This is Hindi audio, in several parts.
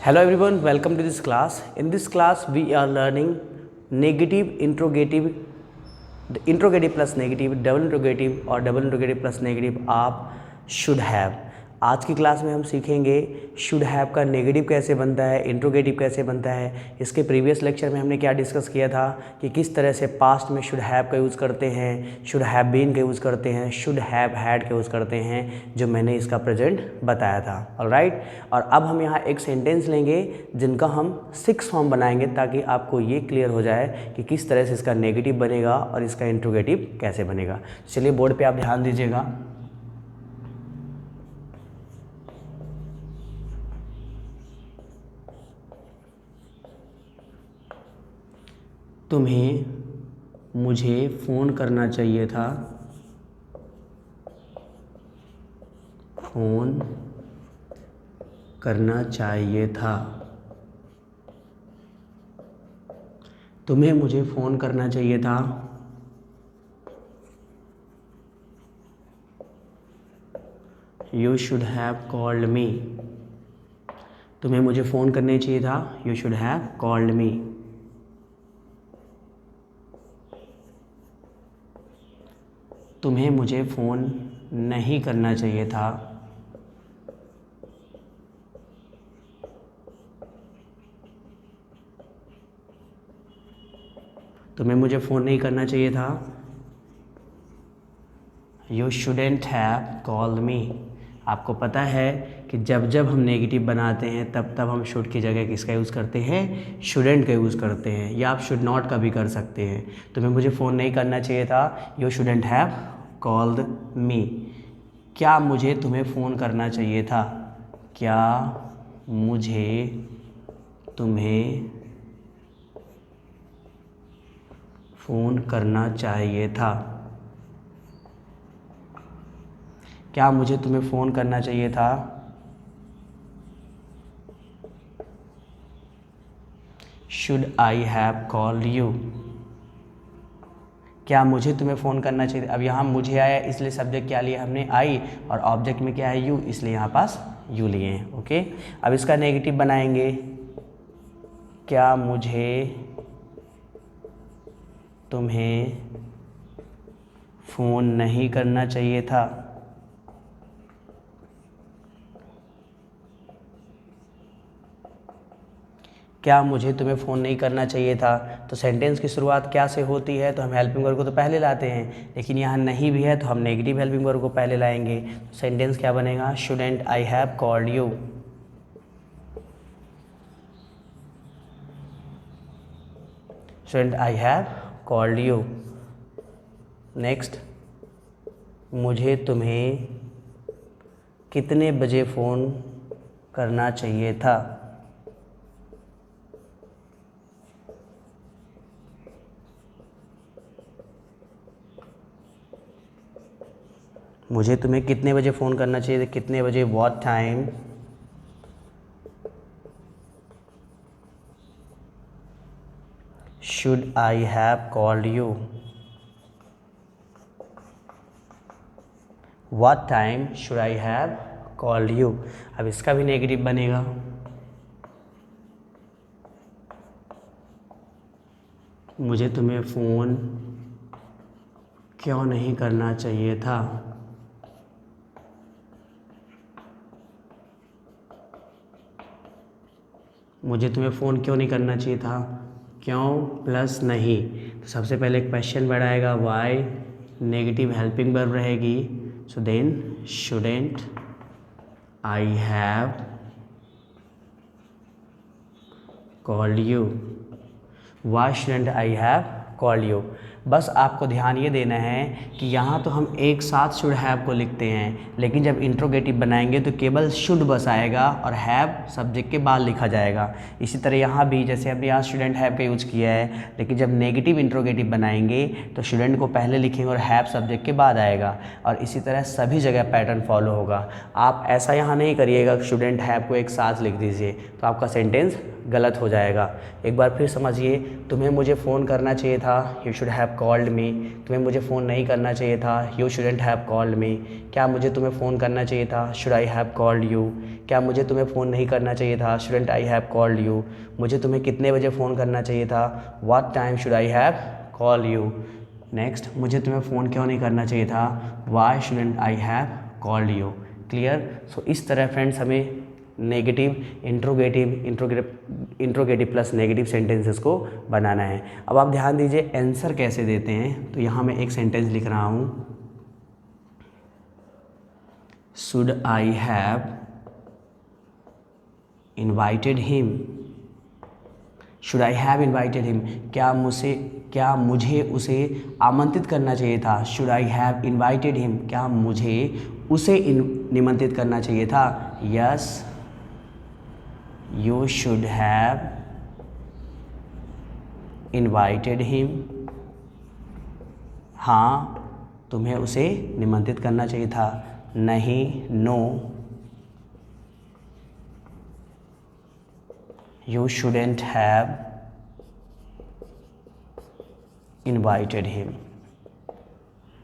Hello everyone, welcome to this class. In this class we are learning negative interrogative, the interrogative plus negative, double interrogative और double interrogative plus negative आप should have. आज की क्लास में हम सीखेंगे शुड हैव का नेगेटिव कैसे बनता है, इंट्रोगेटिव कैसे बनता है। इसके प्रीवियस लेक्चर में हमने क्या डिस्कस किया था कि किस तरह से पास्ट में शुड हैव का यूज़ करते हैं, शुड हैव बीन का यूज़ करते हैं, शुड हैव हैड का यूज़ करते हैं, जो मैंने इसका प्रेजेंट बताया था। ऑलराइट, और अब हम यहाँ एक सेंटेंस लेंगे जिनका हम 6 फॉर्म बनाएंगे ताकि आपको ये क्लियर हो जाए कि किस तरह से इसका नेगेटिव बनेगा और इसका इंट्रोगेटिव कैसे बनेगा। चलिए बोर्ड पे आप ध्यान दीजिएगा। तुम्हें मुझे फ़ोन करना चाहिए था, फ़ोन करना चाहिए था। तुम्हें मुझे फ़ोन करना चाहिए था। You should have called me. तुम्हें मुझे फ़ोन करना चाहिए था। You should have called me. तुम्हें मुझे फ़ोन नहीं करना चाहिए था। तुम्हें मुझे फ़ोन नहीं करना चाहिए था। You shouldn't have called me. आपको पता है कि जब जब हम नेगेटिव बनाते हैं तब तब हम शुड की जगह किसका यूज़ करते हैं, शुडेंट का यूज़ करते हैं, या आप शुड नॉट का भी कर सकते हैं। तुम्हें मुझे फ़ोन नहीं करना चाहिए था। You shouldn't have called me. क्या मुझे तुम्हें फ़ोन करना चाहिए था। क्या मुझे तुम्हें फ़ोन करना चाहिए था। क्या मुझे तुम्हें फ़ोन करना चाहिए था। Should I have called you. क्या मुझे तुम्हें फ़ोन करना चाहिए। अब यहाँ मुझे आया इसलिए सब्जेक्ट क्या लिया हमने, आई, और ऑब्जेक्ट में क्या है, यू, इसलिए यहाँ पास यू लिए हैं। ओके, अब इसका नेगेटिव बनाएंगे। क्या मुझे तुम्हें फ़ोन नहीं करना चाहिए था। क्या मुझे तुम्हें फ़ोन नहीं करना चाहिए था। तो सेंटेंस की शुरुआत क्या से होती है, तो हम हेल्पिंग वर्ब को तो पहले लाते हैं, लेकिन यहाँ नहीं भी है तो हम नेगेटिव हेल्पिंग वर्ब को पहले लाएंगे। तो सेंटेंस क्या बनेगा, shouldn't I have called you. Shouldn't I have called you. Next, मुझे तुम्हें कितने बजे फ़ोन करना चाहिए था। मुझे तुम्हें कितने बजे फ़ोन करना चाहिए था, कितने बजे, what time should I have called you. What time should I have called you. अब इसका भी नेगेटिव बनेगा। मुझे तुम्हें फ़ोन क्यों नहीं करना चाहिए था। मुझे तुम्हें फ़ोन क्यों नहीं करना चाहिए था। क्यों प्लस नहीं, तो सबसे पहले क्वेश्चन वर्ड आएगा, वाई, नेगेटिव हेल्पिंग वर्ब रहेगी, so then shouldn't I have called you. Why shouldn't I have called you. बस आपको ध्यान ये देना है कि यहाँ तो हम एक साथ शुड हैव को लिखते हैं, लेकिन जब इंट्रोगेटिव बनाएंगे तो केवल शुड बस आएगा और हैव सब्जेक्ट के बाद लिखा जाएगा। इसी तरह यहाँ भी जैसे हमने यहाँ स्टूडेंट हैव का यूज़ किया है, लेकिन जब नेगेटिव इंट्रोगेटिव बनाएंगे तो स्टूडेंट को पहले लिखेंगे और हैव सब्जेक्ट के बाद आएगा, और इसी तरह सभी जगह पैटर्न फॉलो होगा। आप ऐसा यहाँ नहीं करिएगा स्टूडेंट हैव को एक साथ लिख दीजिए, तो आपका सेंटेंस गलत हो जाएगा। एक बार फिर समझिए, तुम्हें मुझे फ़ोन करना चाहिए था, you should have called me, तुम्हें मुझे फ़ोन नहीं करना चाहिए था, you shouldn't have called me. क्या मुझे तुम्हें फ़ोन करना चाहिए था, should I have called you. क्या मुझे तुम्हें फ़ोन नहीं करना चाहिए था, shouldn't I have called you. मुझे तुम्हें कितने बजे फ़ोन करना चाहिए था, what time should I have call you. Next, मुझे तुम्हें फ़ोन क्यों नहीं करना चाहिए था, Y shouldn't I have called you. Clear. So इस तरह फ्रेंड्स हमें negative, interrogative plus negative sentences को बनाना है। अब आप ध्यान दीजिए आंसर कैसे देते हैं। तो यहाँ मैं एक सेंटेंस लिख रहा हूँ, should I have invited him. Should I have invited him, क्या मुझे उसे आमंत्रित करना चाहिए था। Should I have invited him, क्या मुझे उसे निमंत्रित करना चाहिए था। Yes you should have invited him, हाँ तुम्हें उसे निमंत्रित करना चाहिए था। नहीं, no you shouldn't have invited him,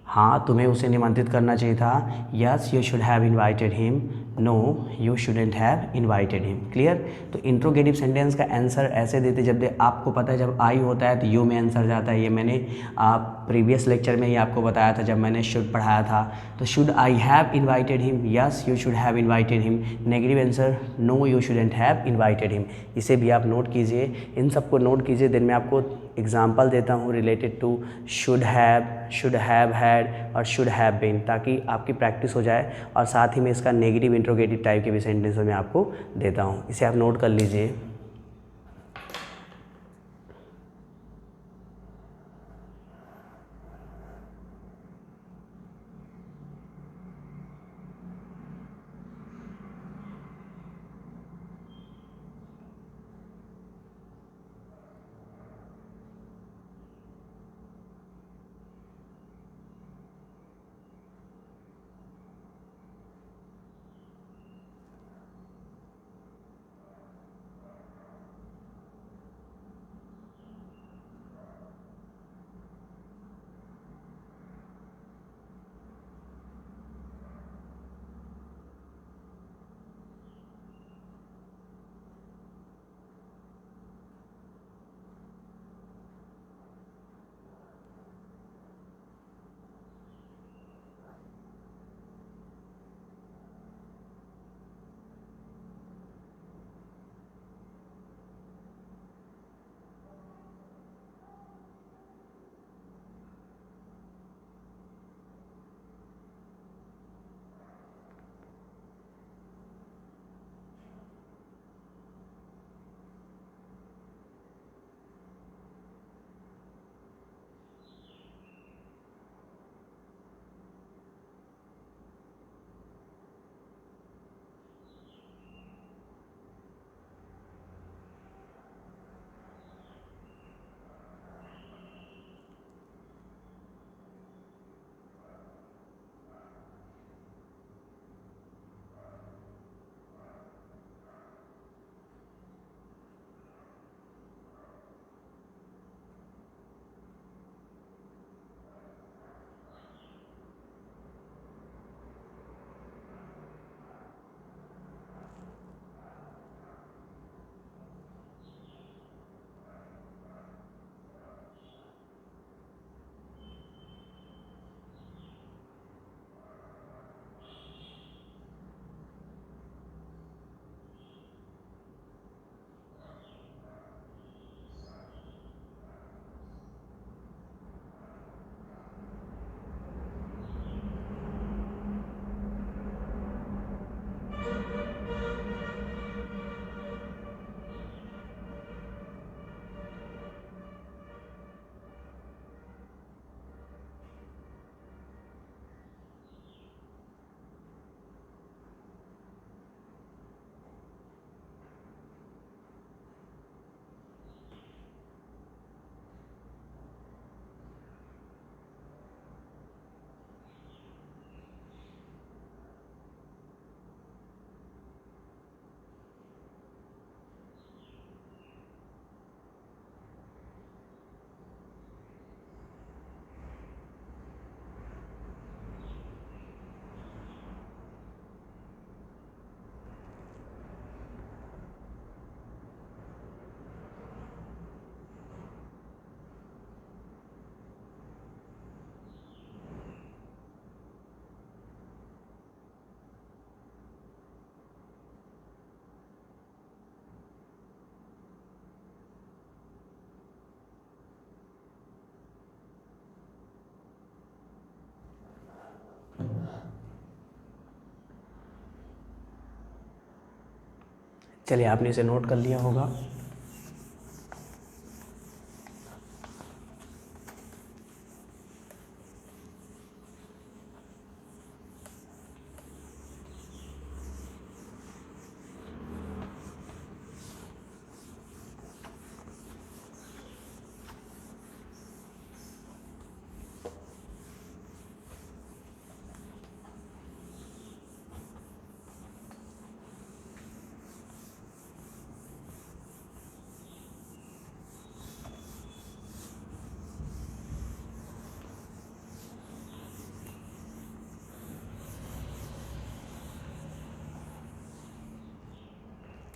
हाँ तुम्हें उसे निमंत्रित करना चाहिए था। Yes you should have invited him, no you shouldn't have invited him. Clear. तो इंट्रोगेटिव सेंटेंस का आंसर ऐसे देते जब आपको पता है जब आई होता है तो यू में आंसर जाता है। ये मैंने प्रीवियस लेक्चर में ही आपको बताया था जब मैंने शुड पढ़ाया था। तो should I have invited him, yes you should have invited him. Negative answer, no you shouldn't have invited him. इसे भी आप नोट कीजिए, इन सबको नोट कीजिए। देन मैं आपको एग्जाम्पल देता हूँ related to should have had और शुड हैव बीन, ताकि आपकी प्रैक्टिस हो जाए। और साथ ही में इसका नेगेटिव इंट्रोगेटिव टाइप के भी सेंटेंस मैं आपको देता हूँ, इसे आप नोट कर लीजिए। चलिए, आपने इसे नोट कर लिया होगा।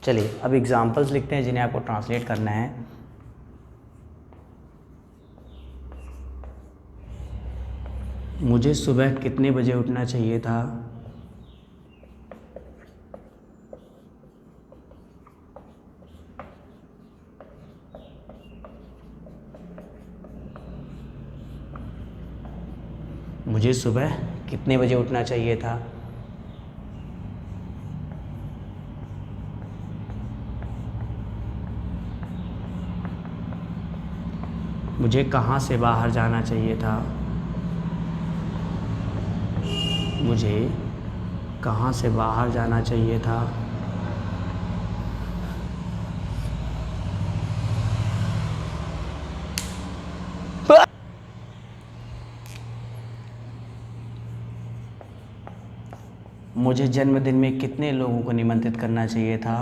चलिए, अब एग्जाम्पल्स लिखते हैं जिन्हें आपको ट्रांसलेट करना है। मुझे सुबह कितने बजे उठना चाहिए था? मुझे सुबह कितने बजे उठना चाहिए था? मुझे कहाँ से बाहर जाना चाहिए था? मुझे कहाँ से बाहर जाना चाहिए था? मुझे जन्मदिन में कितने लोगों को निमंत्रित करना चाहिए था?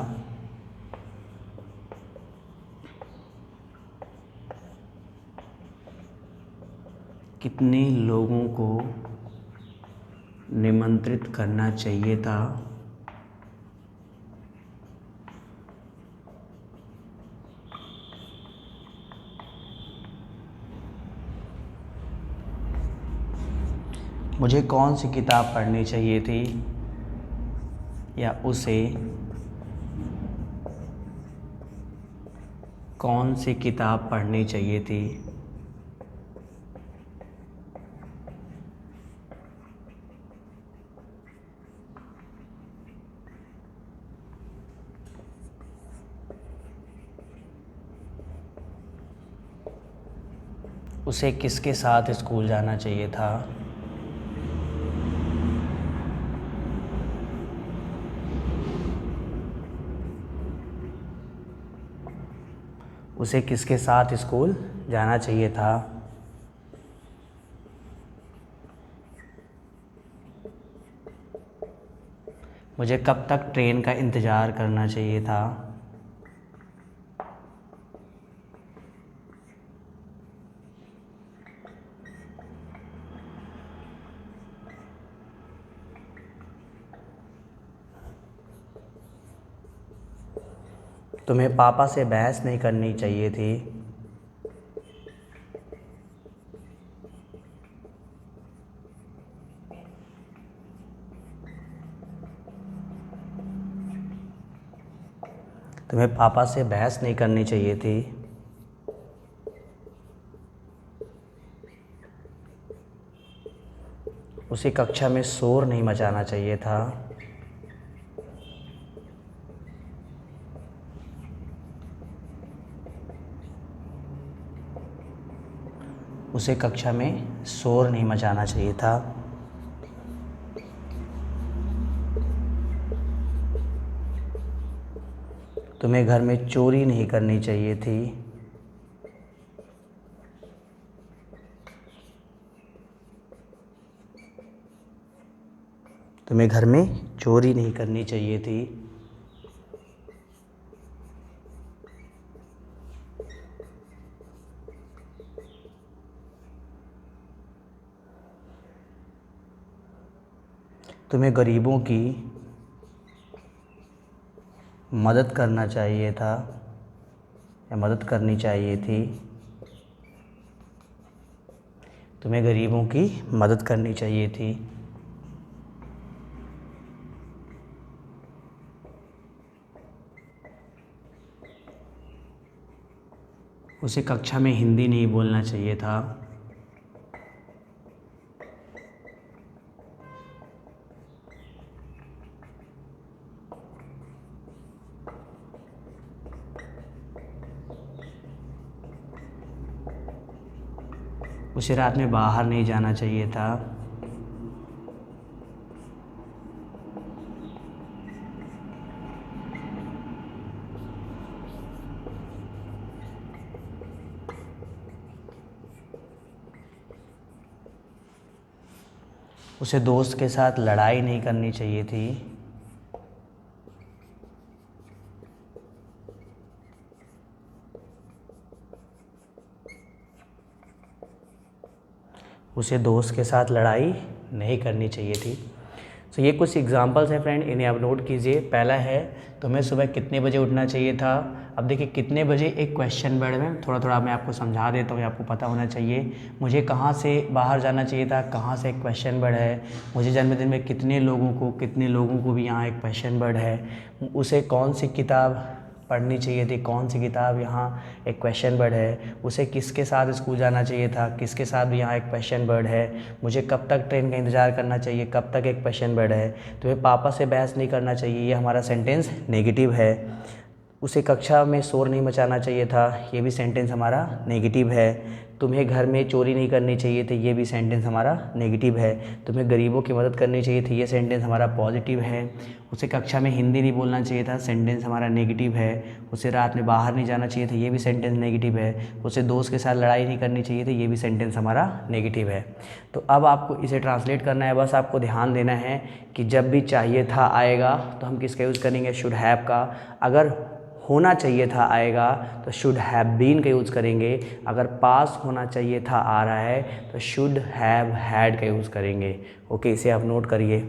कितने लोगों को निमंत्रित करना चाहिए था? मुझे कौन सी किताब पढ़नी चाहिए थी या उसे कौन सी किताब पढ़नी चाहिए थी? उसे किसके साथ स्कूल जाना चाहिए था? उसे किसके साथ स्कूल जाना चाहिए था? मुझे कब तक ट्रेन का इंतज़ार करना चाहिए था? तुम्हें पापा से बहस नहीं करनी चाहिए थी? तुम्हें पापा से बहस नहीं करनी चाहिए थी? उसे कक्षा में शोर नहीं मचाना चाहिए था? उसे कक्षा में शोर नहीं मचाना चाहिए था? तुम्हें घर में चोरी नहीं करनी चाहिए थी? तुम्हें घर में चोरी नहीं करनी चाहिए थी? तुम्हें गरीबों की मदद करना चाहिए था या मदद करनी चाहिए थी? तुम्हें गरीबों की मदद करनी चाहिए थी? उसे कक्षा में हिंदी नहीं बोलना चाहिए था? उसे रात में बाहर नहीं जाना चाहिए था। उसे दोस्त के साथ लड़ाई नहीं करनी चाहिए थी। उसे दोस्त के साथ लड़ाई नहीं करनी चाहिए थी। तो ये कुछ एग्जांपल्स हैं फ्रेंड, इन्हें आप नोट कीजिए। पहला है, तुम्हें सुबह कितने बजे उठना चाहिए था। अब देखिए कितने बजे एक क्वेश्चन वर्ड में थोड़ा थोड़ा मैं आपको समझा देता हूँ, आपको पता होना चाहिए। मुझे कहाँ से बाहर जाना चाहिए था, कहाँ से एक क्वेश्चन वर्ड है। मुझे जन्मदिन में कितने लोगों को भी यहाँ एक क्वेश्चन वर्ड है। उसे कौन सी किताब पढ़नी चाहिए थी, कौन सी किताब, यहाँ एक क्वेश्चन वर्ड है। उसे किसके साथ स्कूल जाना चाहिए था, किसके साथ भी यहाँ एक क्वेश्चन वर्ड है। मुझे कब तक ट्रेन का इंतज़ार करना चाहिए, कब तक एक क्वेश्चन वर्ड है। तुम्हें पापा से बहस नहीं करना चाहिए, ये हमारा सेंटेंस नेगेटिव है। उसे कक्षा में शोर नहीं मचाना चाहिए था, ये भी सेंटेंस हमारा नेगेटिव है। तुम्हें घर में चोरी नहीं करनी चाहिए थी, ये भी सेंटेंस हमारा नेगेटिव है। तुम्हें गरीबों की मदद करनी चाहिए थी, ये सेंटेंस हमारा पॉजिटिव है। उसे कक्षा में हिंदी नहीं बोलना चाहिए था, सेंटेंस हमारा नेगेटिव है। उसे रात में बाहर नहीं जाना चाहिए था, ये भी सेंटेंस नेगेटिव है। उसे दोस्त के साथ लड़ाई नहीं करनी चाहिए थी, ये भी सेंटेंस हमारा नेगेटिव है। तो अब आपको इसे ट्रांसलेट करना है, बस आपको ध्यान देना है कि जब भी चाहिए था आएगा तो हम किसका यूज़ करेंगे, शुड हैव का। अगर होना चाहिए था आएगा तो शुड हैव बीन का यूज़ करेंगे। अगर पास होना चाहिए था आ रहा है तो शुड हैव हैड का यूज़ करेंगे। ओके, इसे आप नोट करिए।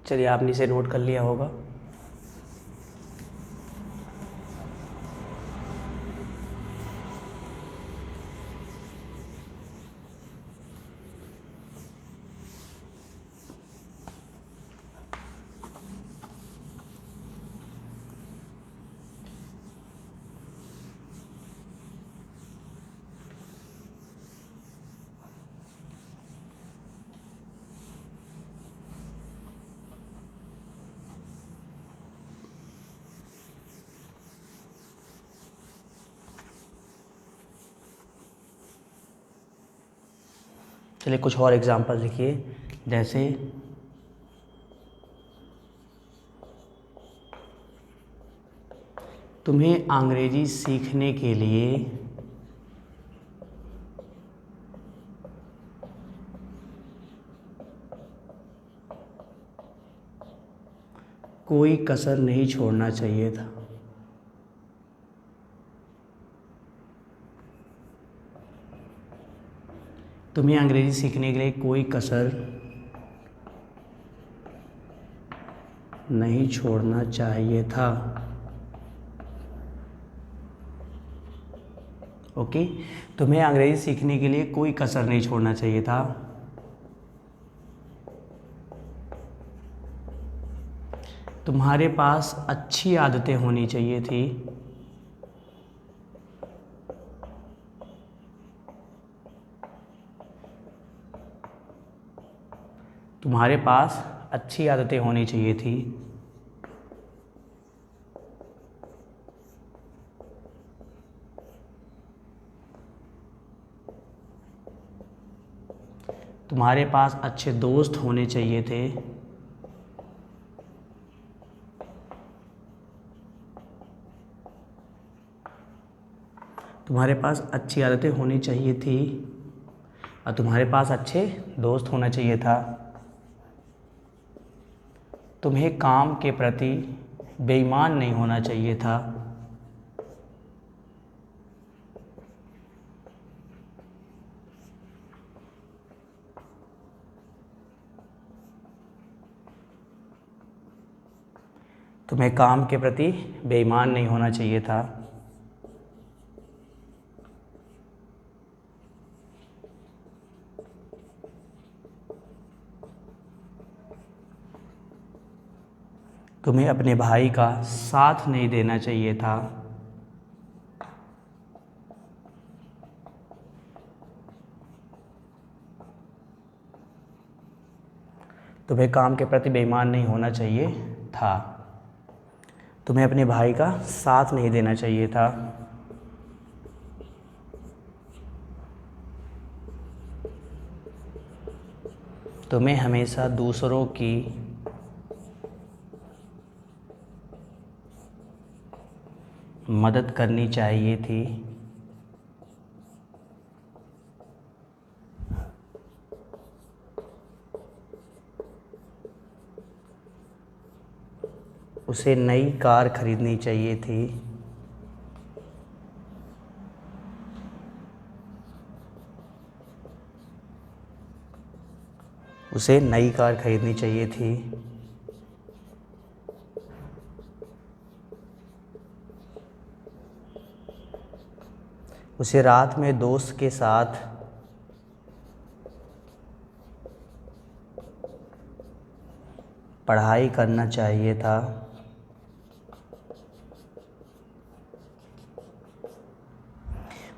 चलिए आपने इसे नोट कर लिया होगा। चलिए कुछ और एग्जांपल लिखिए, जैसे तुम्हें अंग्रेजी सीखने के लिए कोई कसर नहीं छोड़ना चाहिए था। तुम्हें अंग्रेजी सीखने के लिए कोई कसर नहीं छोड़ना चाहिए था। ओके, तुम्हें अंग्रेजी सीखने के लिए कोई कसर नहीं छोड़ना चाहिए था। तुम्हारे पास अच्छी आदतें होनी चाहिए थी। तुम्हारे पास अच्छी आदतें होनी चाहिए थी। तुम्हारे पास अच्छे दोस्त होने चाहिए थे। तुम्हारे पास अच्छी आदतें होनी चाहिए थी और तुम्हारे पास अच्छे दोस्त होना चाहिए था। तुम्हें काम के प्रति बेईमान नहीं होना चाहिए था। तुम्हें काम के प्रति बेईमान नहीं होना चाहिए था। तुम्हें अपने भाई का साथ नहीं देना चाहिए था। तुम्हें काम के प्रति बेईमान नहीं होना चाहिए था। तुम्हें अपने भाई का साथ नहीं देना चाहिए था। तुम्हें हमेशा दूसरों की मदद करनी चाहिए थी। उसे नई कार खरीदनी चाहिए थी। उसे नई कार खरीदनी चाहिए थी। उसे रात में दोस्त के साथ पढ़ाई करना चाहिए था।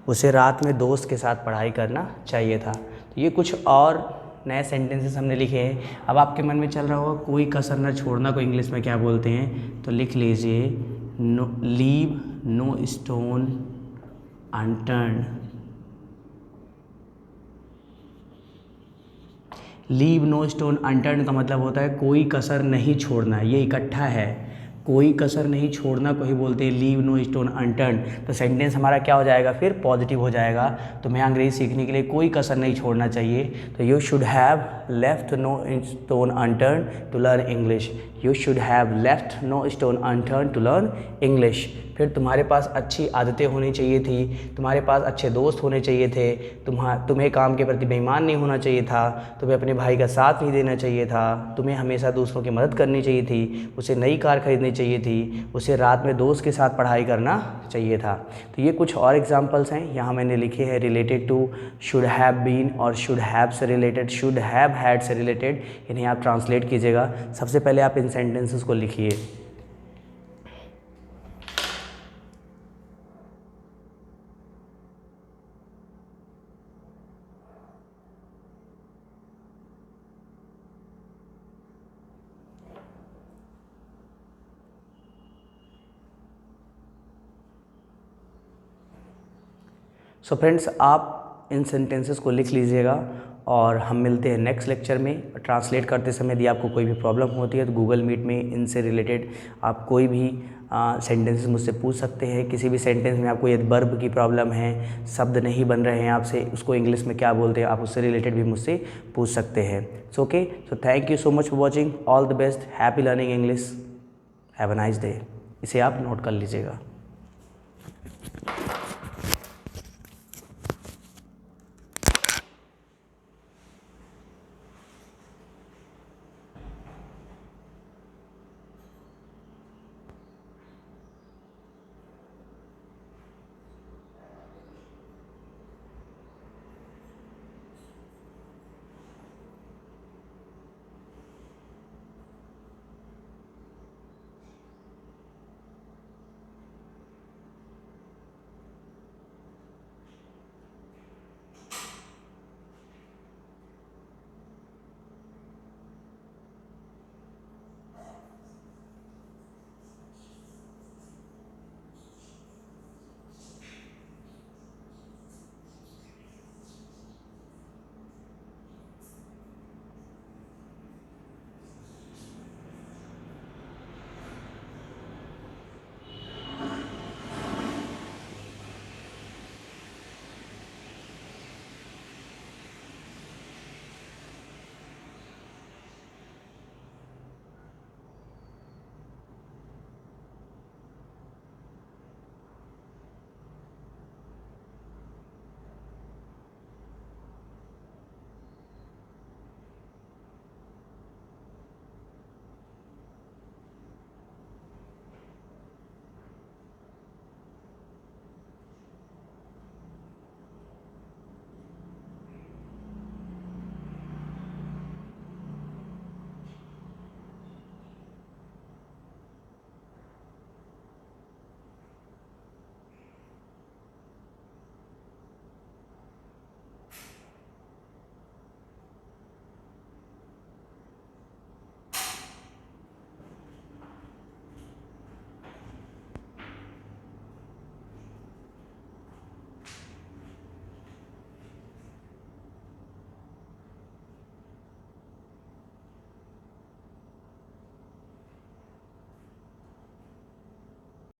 उसे रात में दोस्त के साथ पढ़ाई करना चाहिए था। तो ये कुछ और नए सेंटेंसेस हमने लिखे हैं। अब आपके मन में चल रहा होगा कोई कसर न छोड़ना को इंग्लिश में क्या बोलते हैं, तो लिख लीजिए no, leave no stone unturned. Leave no stone unturned का मतलब होता है कोई कसर नहीं छोड़ना। ये इकट्ठा है, कोई कसर नहीं छोड़ना को ही बोलते हैं लीव नो स्टोन अनटर्न्ड। तो सेंटेंस हमारा क्या हो जाएगा, फिर पॉजिटिव हो जाएगा। तुम्हें अंग्रेजी सीखने के लिए कोई कसर नहीं छोड़ना चाहिए। तो you should have left no stone unturned to learn English. You should have left no stone unturn to learn English. फिर तुम्हारे पास अच्छी आदतें होनी चाहिए थी, तुम्हारे पास अच्छे दोस्त होने चाहिए थे, तुम्हें काम के प्रति बेईमान नहीं होना चाहिए था, तुम्हें अपने भाई का साथ नहीं देना चाहिए था, तुम्हें हमेशा दूसरों की मदद करनी चाहिए थी, उसे नई कार खरीदनी चाहिए थी, उसे रात में दोस्त के साथ पढ़ाई करना चाहिए था। तो ये कुछ और एग्जांपल्स हैं, यहाँ मैंने लिखे हैं related to should have been और शुड हैव से रिलेटेड, शुड हैव हैड से रिलेटेड। इन्हें आप ट्रांसलेट कीजिएगा। सबसे पहले आप इन सेंटेंसेस को लिखिए। सो फ्रेंड्स, आप इन सेंटेंसेस को लिख लीजिएगा और हम मिलते हैं नेक्स्ट लेक्चर में। ट्रांसलेट करते समय यदि आपको कोई भी प्रॉब्लम होती है तो गूगल मीट में इनसे रिलेटेड आप कोई भी सेंटेंसेस मुझसे पूछ सकते हैं। किसी भी सेंटेंस में आपको यदि वर्ब की प्रॉब्लम है, शब्द नहीं बन रहे हैं आपसे, उसको इंग्लिश में क्या बोलते हैं, आप उससे रिलेटेड भी मुझसे पूछ सकते हैं। So okay, so thank you so much for watching. All the best, happy learning English, have a nice day. इसे आप नोट कर लीजिएगा।